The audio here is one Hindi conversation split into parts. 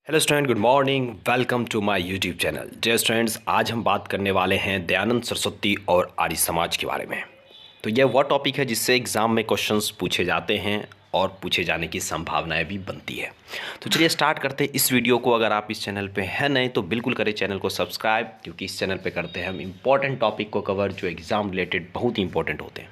Hello student, good morning. Welcome to my YouTube channel. Dear students, आज हम बात करने वाले हैं दयानंद सरस्वती और आर्य समाज के बारे में। तो यह वह टॉपिक है जिससे एग्ज़ाम में क्वेश्चंस पूछे जाते हैं और पूछे जाने की संभावनाएं भी बनती है। तो चलिए स्टार्ट करते हैं इस वीडियो को। अगर आप इस चैनल पे हैं नए तो बिल्कुल करें चैनल को सब्सक्राइब, क्योंकि इस चैनल पे करते हैं हम इंपॉर्टेंट टॉपिक को कवर जो एग्ज़ाम रिलेटेड बहुत ही इंपॉर्टेंट होते हैं।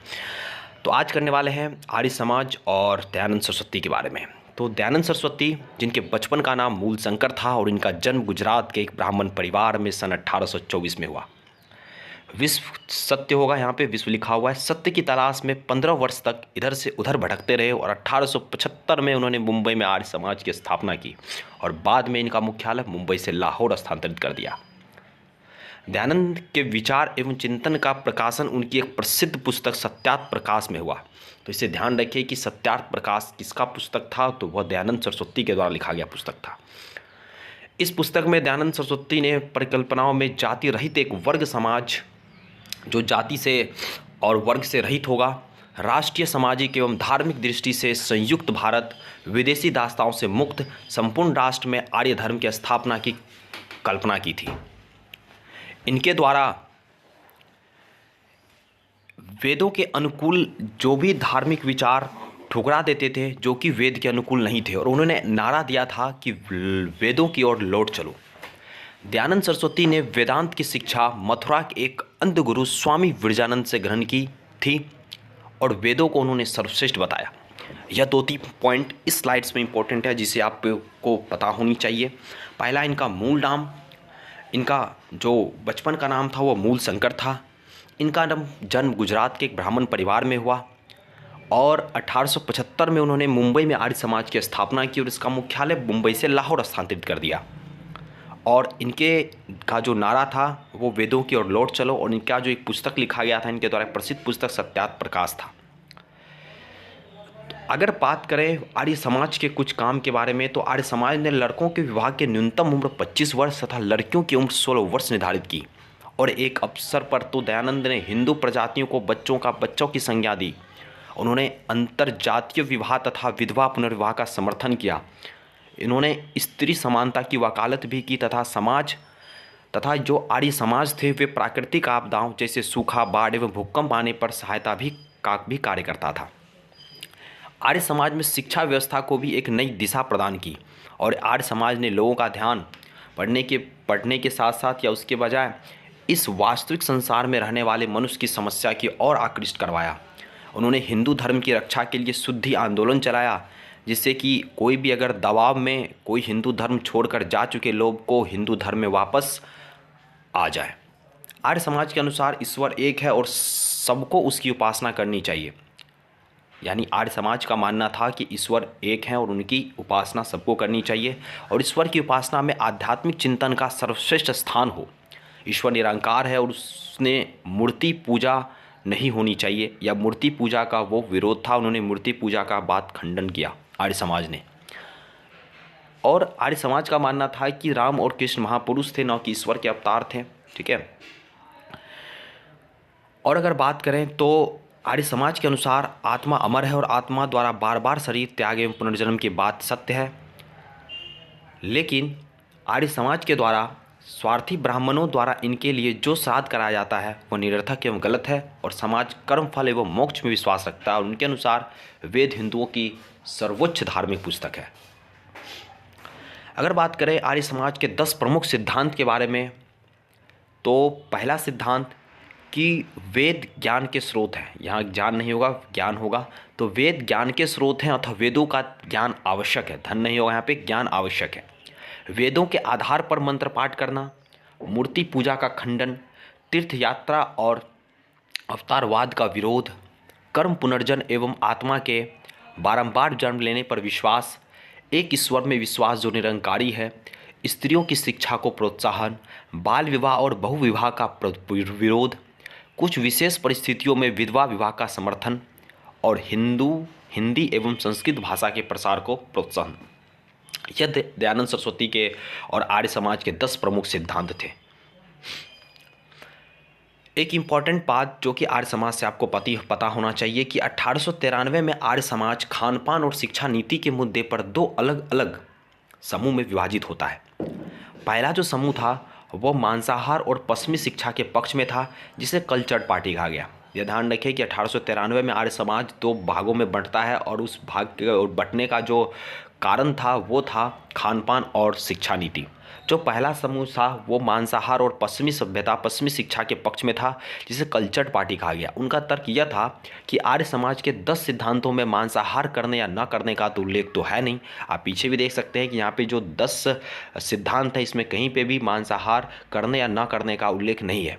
तो आज करने वाले हैं आर्य समाज और दयानंद सरस्वती के बारे में। तो दयानंद सरस्वती, जिनके बचपन का नाम मूलशंकर था और इनका जन्म गुजरात के एक ब्राह्मण परिवार में सन 1824 में हुआ। विश्व सत्य होगा, यहाँ पे विश्व लिखा हुआ है। सत्य की तलाश में 15 वर्ष तक इधर से उधर भटकते रहे और 1875 में उन्होंने मुंबई में आर्य समाज की स्थापना की और बाद में इनका मुख्यालय मुंबई से लाहौर स्थानांतरित कर दिया। दयानंद के विचार एवं चिंतन का प्रकाशन उनकी एक प्रसिद्ध पुस्तक सत्यार्थ प्रकाश में हुआ। तो इसे ध्यान रखिए कि सत्यार्थ प्रकाश किसका पुस्तक था, तो वह दयानंद सरस्वती के द्वारा लिखा गया पुस्तक था। इस पुस्तक में दयानंद सरस्वती ने परिकल्पनाओं में जाति रहित एक वर्ग समाज, जो जाति से और वर्ग से रहित होगा, राष्ट्रीय, सामाजिक एवं धार्मिक दृष्टि से संयुक्त भारत, विदेशी दास्ताओं से मुक्त संपूर्ण राष्ट्र में आर्य धर्म की स्थापना की कल्पना की थी। इनके द्वारा वेदों के अनुकूल जो भी धार्मिक विचार ठुकरा देते थे, जो कि वेद के अनुकूल नहीं थे, और उन्होंने नारा दिया था कि वेदों की ओर लौट चलो। दयानंद सरस्वती ने वेदांत की शिक्षा मथुरा के एक अंध गुरु स्वामी विरजानंद से ग्रहण की थी और वेदों को उन्होंने सर्वश्रेष्ठ बताया। यह दो तीन पॉइंट इस स्लाइड्स में इंपॉर्टेंट है जिसे आपको पता होनी चाहिए। पहला, इनका मूल नाम, इनका जो बचपन का नाम था वो मूलशंकर था। इनका जन्म गुजरात के एक ब्राह्मण परिवार में हुआ और 1875 में उन्होंने मुंबई में आर्य समाज की स्थापना की और इसका मुख्यालय मुंबई से लाहौर स्थानांतरित कर दिया। और इनके का जो नारा था वो वेदों की ओर लौट चलो, और इनका जो एक पुस्तक लिखा गया था इनके द्वारा, प्रसिद्ध पुस्तक सत्यार्थ प्रकाश था। अगर बात करें आर्य समाज के कुछ काम के बारे में, तो आर्य समाज ने लड़कों के विवाह की न्यूनतम उम्र 25 वर्ष तथा लड़कियों की उम्र 16 वर्ष निर्धारित की। और एक अवसर पर तो दयानंद ने हिंदू प्रजातियों को बच्चों की संज्ञा दी। उन्होंने अंतरजातीय विवाह तथा विधवा पुनर्विवाह का समर्थन किया। इन्होंने स्त्री समानता की वकालत भी की तथा जो आर्य समाज थे वे प्राकृतिक आपदाओं जैसे सूखा, बाढ़ एवं भूकंप आने पर सहायता का भी कार्य करता था। आर्य समाज में शिक्षा व्यवस्था को भी एक नई दिशा प्रदान की और आर्य समाज ने लोगों का ध्यान पढ़ने के साथ साथ या उसके बजाय इस वास्तविक संसार में रहने वाले मनुष्य की समस्या की ओर आकृष्ट करवाया। उन्होंने हिंदू धर्म की रक्षा के लिए शुद्धि आंदोलन चलाया, जिससे कि कोई भी अगर दबाव में कोई हिंदू धर्म छोड़कर जा चुके लोग को हिंदू धर्म में वापस आ जाए। आर्य समाज के अनुसार ईश्वर एक है और सबको उसकी उपासना करनी चाहिए। यानी आर्य समाज का मानना था कि ईश्वर एक है और उनकी उपासना सबको करनी चाहिए और ईश्वर की उपासना में आध्यात्मिक चिंतन का सर्वश्रेष्ठ स्थान हो। ईश्वर निरंकार है और उसने मूर्ति पूजा नहीं होनी चाहिए, या मूर्ति पूजा का वो विरोध था। उन्होंने मूर्ति पूजा का बात खंडन किया आर्य समाज ने। और आर्य समाज का मानना था कि राम और कृष्ण महापुरुष थे, न कि ईश्वर के अवतार थे। ठीक है। और अगर बात करें तो आर्य समाज के अनुसार आत्मा अमर है और आत्मा द्वारा बार बार शरीर त्याग एवं पुनर्जन्म की बात सत्य है। लेकिन आर्य समाज के द्वारा स्वार्थी ब्राह्मणों द्वारा इनके लिए जो श्राद्ध कराया जाता है वह निरर्थक एवं गलत है और समाज कर्म फल एवं मोक्ष में विश्वास रखता है और उनके अनुसार वेद हिंदुओं की सर्वोच्च धार्मिक पुस्तक है। अगर बात करें आर्य समाज के 10 प्रमुख सिद्धांत के बारे में, तो पहला सिद्धांत कि वेद ज्ञान के स्रोत हैं। यहाँ ज्ञान नहीं होगा, ज्ञान होगा। तो वेद ज्ञान के स्रोत हैं अथवा वेदों का ज्ञान आवश्यक है। धन नहीं होगा, यहाँ पे ज्ञान आवश्यक है। वेदों के आधार पर मंत्र पाठ करना, मूर्ति पूजा का खंडन, तीर्थ यात्रा और अवतारवाद का विरोध, कर्म पुनर्जन्म एवं आत्मा के बारंबार जन्म लेने पर विश्वास, एक ईश्वर में विश्वास जो निरंकारी है, स्त्रियों की शिक्षा को प्रोत्साहन, बाल विवाह और बहुविवाह का विरोध, कुछ विशेष परिस्थितियों में विधवा विवाह का समर्थन और हिंदी एवं संस्कृत भाषा के प्रसार को प्रोत्साहन। यह दयानंद सरस्वती के और आर्य समाज के 10 प्रमुख सिद्धांत थे। एक इम्पॉर्टेंट बात जो कि आर्य समाज से आपको पता होना चाहिए कि 1893 में आर्य समाज खान पान और शिक्षा नीति के मुद्दे पर 2 अलग अलग समूह में विभाजित होता है। पहला जो समूह था वो मांसाहार और पश्चिमी शिक्षा के पक्ष में था, जिसे कल्चर्ड पार्टी कहा गया। यह ध्यान रखें कि 1893 में आर्य समाज दो भागों में बंटता है और उस भाग के बंटने का जो कारण था वो था खान पान और शिक्षा नीति। जो पहला समूह था वो मांसाहार और पश्चिमी सभ्यता पश्चिमी शिक्षा के पक्ष में था, जिसे कल्चर्ड पार्टी कहा गया। उनका तर्क यह था कि आर्य समाज के 10 सिद्धांतों में मांसाहार करने या न करने का तो उल्लेख तो है नहीं। आप पीछे भी देख सकते हैं कि यहाँ पे जो 10 सिद्धांत है इसमें कहीं पे भी मांसाहार करने या न करने का उल्लेख नहीं है।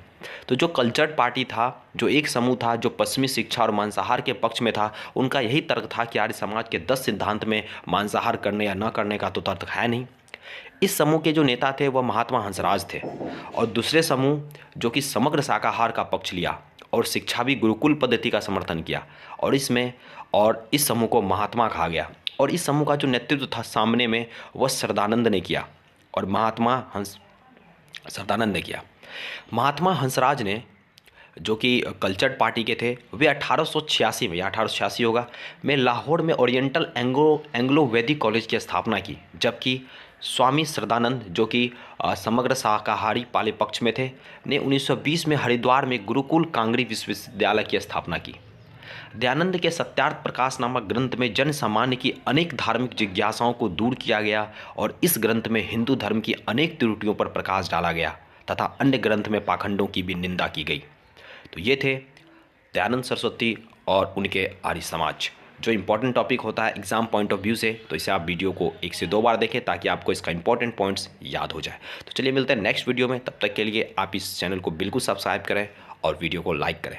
तो जो कल्चर्ड पार्टी था, जो एक समूह था जो पश्चिमी शिक्षा और मांसाहार के पक्ष में था, उनका यही तर्क था कि आर्य समाज के 10 सिद्धांत में मांसाहार करने या न करने का तो तर्क है नहीं। इस समूह के जो नेता थे वह महात्मा हंसराज थे, और दूसरे समूह जो कि समग्र शाकाहार का पक्ष लिया और शिक्षा भी गुरुकुल पद्धति का समर्थन किया, और इस समूह को महात्मा कहा गया। और इस समूह का जो नेतृत्व था सामने में वह सरदानंद ने किया, और सरदानंद ने किया। महात्मा हंसराज ने, जो कि कल्चर्ड पार्टी के थे, वे 1886 में या 1886 होगा में लाहौर में ओरिएंटल एंग्लो वैदिक कॉलेज की स्थापना की, जबकि स्वामी श्रद्धानंद, जो कि समग्र शाकाहारी पाले पक्ष में थे, ने 1920 में हरिद्वार में गुरुकुल कांगड़ी विश्वविद्यालय की स्थापना की। दयानंद के सत्यार्थ प्रकाश नामक ग्रंथ में जन सामान्य की अनेक धार्मिक जिज्ञासाओं को दूर किया गया, और इस ग्रंथ में हिंदू धर्म की अनेक त्रुटियों पर प्रकाश डाला गया तथा अन्य ग्रंथ में पाखंडों की भी निंदा की गई। तो ये थे दयानंद सरस्वती और उनके आर्य समाज। जो इंपॉर्टेंट टॉपिक होता है एग्जाम पॉइंट ऑफ व्यू से, तो इसे आप वीडियो को 1 से 2 बार देखें ताकि आपको इसका इंपॉर्टेंट पॉइंट्स याद हो जाए। तो चलिए मिलते हैं नेक्स्ट वीडियो में, तब तक के लिए आप इस चैनल को बिल्कुल सब्सक्राइब करें और वीडियो को लाइक करें।